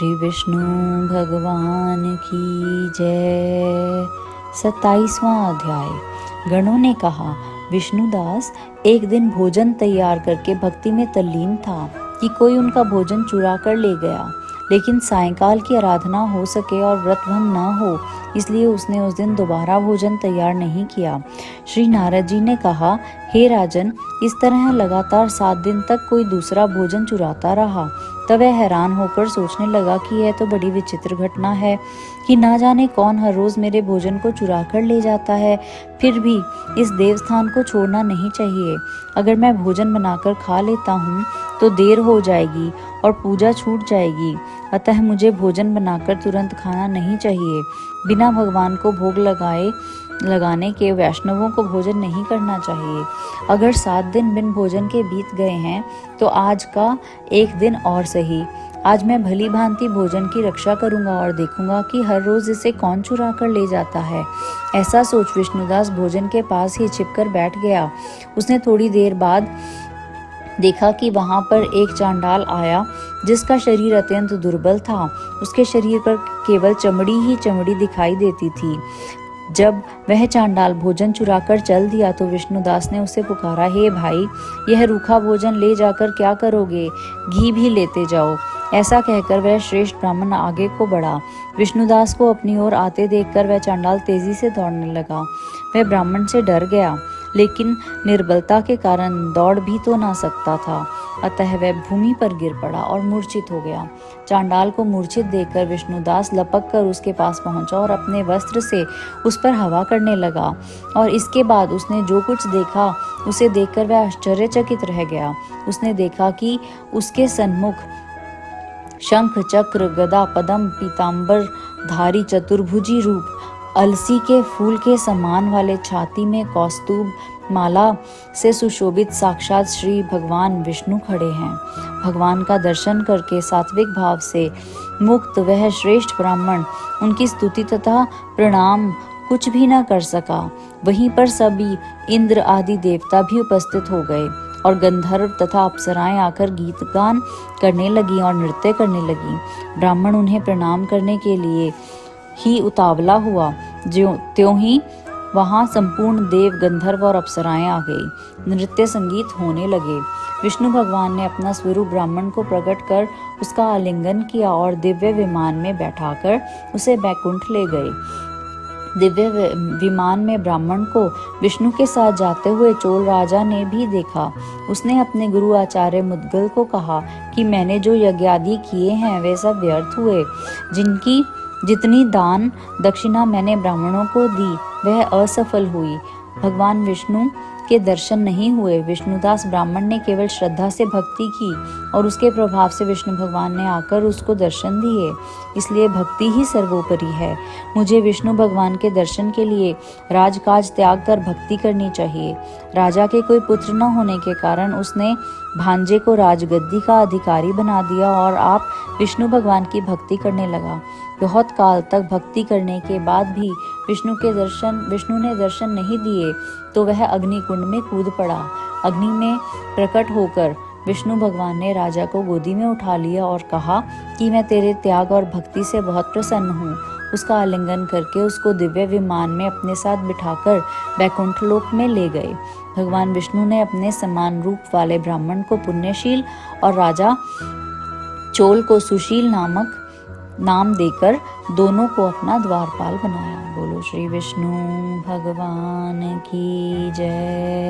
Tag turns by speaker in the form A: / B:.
A: श्री विष्णु भगवान की जय। 27वां अध्याय। गणों ने कहा, विष्णुदास एक दिन भोजन तैयार करके भक्ति में तल्लीन था कि कोई उनका भोजन चुरा कर ले गया, लेकिन सायंकाल की आराधना हो सके और व्रत भंग न हो, इसलिए उसने उस दिन दोबारा भोजन तैयार नहीं किया। श्री नारद जी ने कहा, हे राजन, इस तरह लगातार 7 दिन तक कोई दूसरा भोजन चुराता रहा। तब वह हैरान होकर सोचने लगा कि यह तो बड़ी विचित्र घटना है कि ना जाने कौन हर रोज मेरे भोजन को चुरा कर ले जाता है। फिर भी इस देवस्थान को छोड़ना नहीं चाहिए। अगर मैं भोजन बनाकर खा लेता हूँ तो देर हो जाएगी और पूजा छूट जाएगी। अतः मुझे भोजन बनाकर तुरंत खाना नहीं चाहिए। बिना भगवान को भोग लगाने के वैष्णवों को भोजन नहीं करना चाहिए। अगर 7 दिन बिन भोजन के बीत गए हैं तो आज का एक दिन और सही। आज मैं भली भांति भोजन की रक्षा करूंगा और देखूंगा कि हर रोज इसे कौन चुरा कर ले जाता है। ऐसा सोच विष्णुदास भोजन के पास ही छिपकर बैठ गया। उसने थोड़ी देर बाद देखा कि वहां पर एक चांडाल आया जिसका शरीर अत्यंत दुर्बल था। उसके शरीर पर केवल चमड़ी ही चमड़ी दिखाई देती थी। जब वह चांडाल भोजन चुराकर चल दिया तो विष्णुदास ने उसे पुकारा, हे भाई, यह रूखा भोजन ले जाकर क्या करोगे? घी भी लेते जाओ। ऐसा कहकर वह श्रेष्ठ ब्राह्मण आगे को बढ़ा। विष्णुदास को अपनी ओर आते देखकर वह चांडाल तेजी से दौड़ने लगा। वह ब्राह्मण से डर गया, लेकिन निर्बलता के कारण दौड़ भी तो ना सकता था। अतः वह भूमि पर गिर पड़ा और मूर्छित हो गया। चांडाल को मूर्छित देखकर विष्णुदास लपक कर उसके पास पहुंचा और अपने वस्त्र से उस पर हवा करने लगा। और इसके बाद उसने जो कुछ देखा उसे देखकर वह आश्चर्यचकित रह गया। उसने देखा कि उसके सन्मुख शंख चक्र गदा पद्म पीतांबर धारी चतुर्भुजी रूप अलसी के फूल के समान वाले छाती में कौस्तुभ माला से सुशोभित साक्षात श्री भगवान विष्णु खड़े हैं। भगवान का दर्शन करके सात्विक भाव से मुक्त वह श्रेष्ठ ब्राह्मण उनकी स्तुति तथा प्रणाम कुछ भी न कर सका। वहीं पर सभी इंद्र आदि देवता भी उपस्थित हो गए और गंधर्व तथा अप्सराएं आकर गीत गान करने लगी और नृत्य करने लगी। ब्राह्मण उन्हें प्रणाम करने के लिए ही उतावला हुआ, त्यों ही वहां संपूर्ण देव गंधर्व और अप्सराएं आ गई। नृत्य संगीत होने लगे। विष्णु भगवान ने अपना स्वरूप ब्राह्मण को प्रकट कर उसका आलिंगन किया और दिव्य विमान में बैठाकर उसे बैकुंठ ले गए। दिव्य विमान में ब्राह्मण को विष्णु के साथ जाते हुए चोल राजा ने भी देखा। उसने अपने गुरु आचार्य मुद्गल को कहा कि मैंने जो यज्ञ आदि किए हैं वे सब व्यर्थ हुए। जितनी दान दक्षिणा मैंने ब्राह्मणों को दी वह असफल हुई। भगवान विष्णु के दर्शन नहीं हुए। विष्णुदास ब्राह्मण ने केवल श्रद्धा से भक्ति की और उसके प्रभाव से विष्णु भगवान ने आकर उसको दर्शन दिए। इसलिए भक्ति ही सर्वोपरि है। मुझे विष्णु भगवान के दर्शन के लिए राजकाज त्याग कर भक्ति करनी चाहिए। राजा के कोई पुत्र न होने के कारण उसने भांजे को राजगद्दी का अधिकारी बना दिया और आप विष्णु भगवान की भक्ति करने लगा। बहुत काल तक भक्ति करने के बाद भी विष्णु ने दर्शन नहीं दिए तो वह अग्नि कुंड में कूद पड़ा। अग्नि में प्रकट होकर विष्णु भगवान ने राजा को गोदी में उठा लिया और कहा कि मैं तेरे त्याग और भक्ति से बहुत प्रसन्न हूँ। उसका आलिंगन करके उसको दिव्य विमान में अपने साथ बिठाकर बैकुंठ लोक में ले गए। भगवान विष्णु ने अपने समान रूप वाले ब्राह्मण को पुण्यशील और राजा चोल को सुशील नाम देकर दोनों को अपना द्वारपाल बनाया। बोलो श्री विष्णु भगवान की जय।